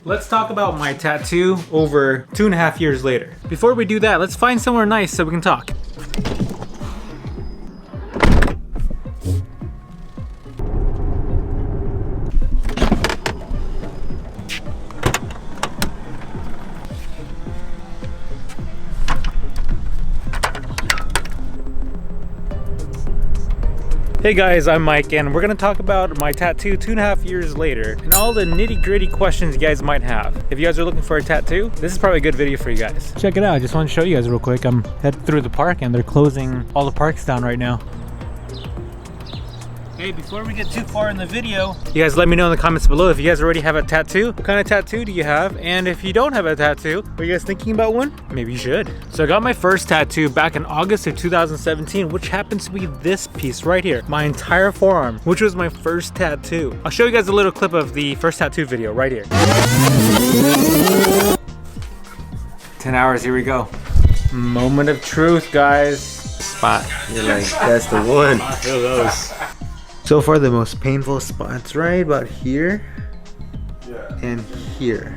Let's talk about my tattoo over 2.5 years later. Before we do that, let's find somewhere nice so we can talk. Hey guys, I'm Mike and we're gonna talk about my tattoo 2.5 years later and all the nitty-gritty questions you guys might have. If you guys are looking for a tattoo, this is probably a good video for you guys. Check it out, I just want to show you guys real quick. I'm heading through the park and they're closing all the parks down right now. Hey, before we get too far in the video, you guys let me know in the comments below if you guys already have a tattoo. What kind of tattoo do you have? And if you don't have a tattoo, are you guys thinking about one? Maybe you should. So I got my first tattoo back in August of 2017, which happens to be this piece right here. My entire forearm, which was my first tattoo. I'll show you guys a little clip of the first tattoo video right here. 10 hours, here we go. Moment of truth, guys. Spot. You're like, that's the one. Feel those. So far, the most painful spots right about here and here.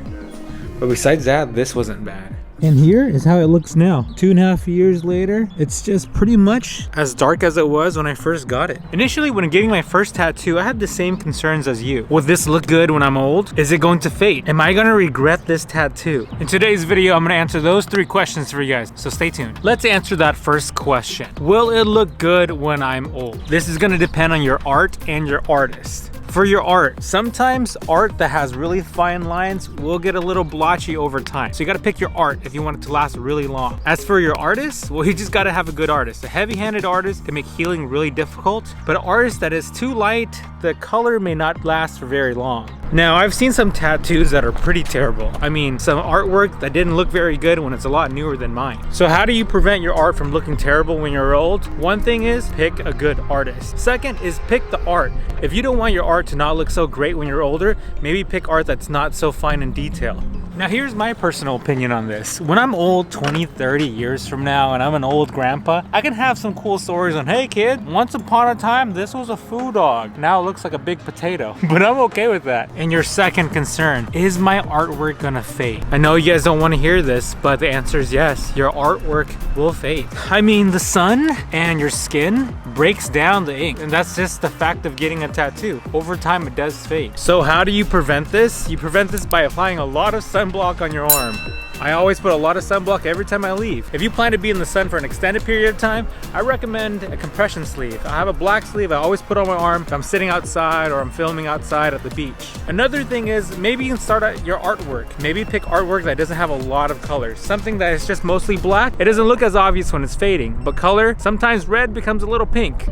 But besides that, this wasn't bad. And here is how it looks now. 2.5 years later, it's just pretty much as dark as it was when I first got it. Initially, when getting my first tattoo, I had the same concerns as you. Will this look good when I'm old? Is it going to fade? Am I gonna regret this tattoo? In today's video, I'm gonna answer those 3 questions for you guys, so stay tuned. Let's answer that first question. Will it look good when I'm old? This is gonna depend on your art and your artist. For your art, sometimes art that has really fine lines will get a little blotchy over time. So you gotta pick your art if you want it to last really long. As for your artist, well, you just gotta have a good artist. A heavy-handed artist can make healing really difficult, but an artist that is too light, the color may not last for very long. Now, I've seen some tattoos that are pretty terrible. I mean, some artwork that didn't look very good when it's a lot newer than mine. So how do you prevent your art from looking terrible when you're old? One thing is pick a good artist. Second is pick the art. If you don't want your art to not look so great when you're older, maybe pick art that's not so fine in detail. Now here's my personal opinion on this. When I'm old 20, 30 years from now and I'm an old grandpa, I can have some cool stories on, hey kid, once upon a time this was a food dog. Now it looks like a big potato, but I'm okay with that. And your second concern, is my artwork gonna fade? I know you guys don't want to hear this, but the answer is yes, your artwork will fade. I mean, the sun and your skin breaks down the ink, and that's just the fact of getting a tattoo. Over time it does fade. So how do you prevent this? You prevent this by applying a lot of sunblock on your arm. I always put a lot of sunblock every time I leave. If you plan to be in the sun for an extended period of time, I recommend a compression sleeve. I have a black sleeve I always put on my arm if I'm sitting outside or I'm filming outside at the beach. Another thing is maybe you can start at your artwork. Maybe pick artwork that doesn't have a lot of colors. Something that is just mostly black. It doesn't look as obvious when it's fading, but color, sometimes red becomes a little pink.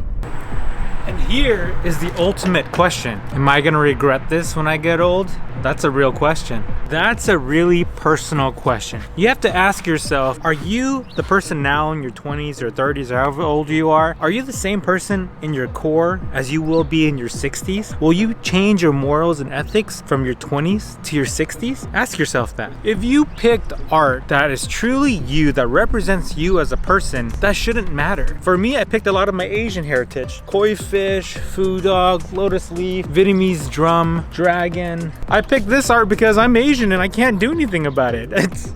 And here is the ultimate question. Am I gonna regret this when I get old? That's a real question. That's a really personal question. You have to ask yourself, are you the person now in your 20s or 30s or however old you are? Are you the same person in your core as you will be in your 60s? Will you change your morals and ethics from your 20s to your 60s? Ask yourself that. If you picked art that is truly you, that represents you as a person, that shouldn't matter. For me, I picked a lot of my Asian heritage. Koi fish, food dog, lotus leaf, Vietnamese drum, dragon. I picked this art because I'm Asian and I can't do anything about it.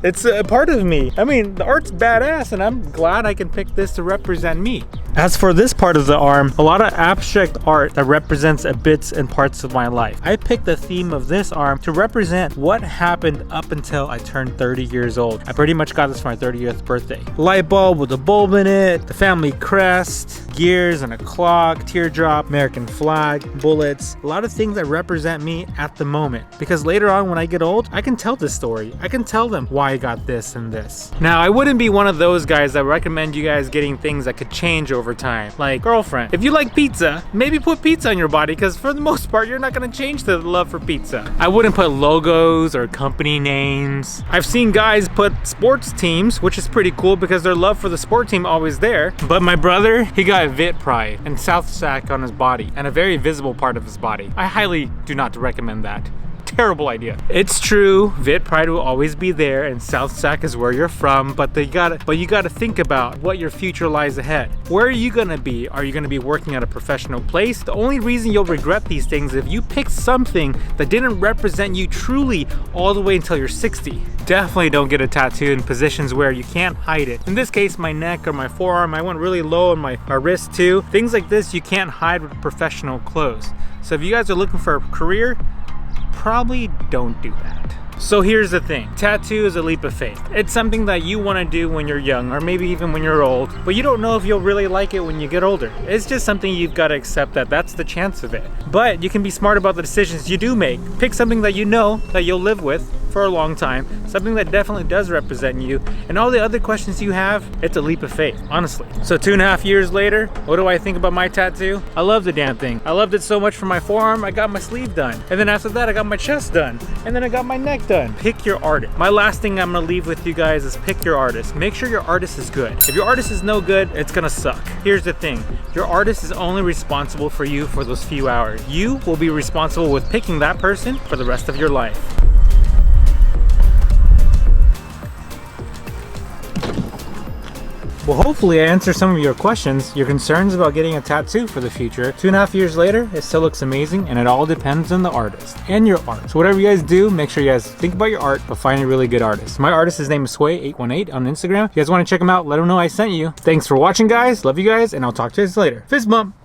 It's a part of me. I mean, the art's badass and I'm glad I can pick this to represent me. As for this part of the arm, a lot of abstract art that represents bits and parts of my life. I picked the theme of this arm to represent what happened up until I turned 30 years old. I pretty much got this for my 30th birthday. Light bulb with a bulb in it, the family crest, gears and a clock, teardrop, American flag, bullets, a lot of things that represent me at the moment. Because later on when I get old, I can tell this story. I can tell them why I got this and this. Now, I wouldn't be one of those guys that recommend you guys getting things that could change over time. Like, girlfriend, if you like pizza, maybe put pizza on your body because for the most part, you're not gonna change the love for pizza. I wouldn't put logos or company names. I've seen guys put sports teams, which is pretty cool because their love for the sport team always there. But my brother, he got Vit Pride and South Sack on his body and a very visible part of his body. I highly do not recommend that. terrible idea. It's true, Vit Pride will always be there and South Sac is where you're from, but you gotta think about what your future lies ahead. Where are you gonna be? Are you gonna be working at a professional place? The only reason you'll regret these things is if you pick something that didn't represent you truly all the way until you're 60. Definitely don't get a tattoo in positions where you can't hide it. In this case, my neck or my forearm, I went really low on my wrist too. Things like this you can't hide with professional clothes. So if you guys are looking for a career, probably don't do that. So here's the thing, tattoo is a leap of faith. It's something that you want to do when you're young or maybe even when you're old, but you don't know if you'll really like it when you get older. It's just something you've got to accept that that's the chance of it. But you can be smart about the decisions you do make. Pick something that you know that you'll live with for a long time, something that definitely does represent you, and all the other questions you have, it's a leap of faith, honestly. So 2.5 years later, what do I think about my tattoo? I love the damn thing. I loved it so much for my forearm, I got my sleeve done. And then after that, I got my chest done. And then I got my neck done. Pick your artist. My last thing I'm gonna leave with you guys is pick your artist. Make sure your artist is good. If your artist is no good, it's gonna suck. Here's the thing, your artist is only responsible for you for those few hours. You will be responsible with picking that person for the rest of your life. Well, hopefully I answered some of your questions, your concerns about getting a tattoo for the future. 2.5 years later, it still looks amazing, and it all depends on the artist and your art. So whatever you guys do, make sure you guys think about your art, but find a really good artist. My artist's name is Sway818 on Instagram. If you guys want to check him out, let him know I sent you. Thanks for watching, guys. Love you guys, and I'll talk to you guys later. Fist bump.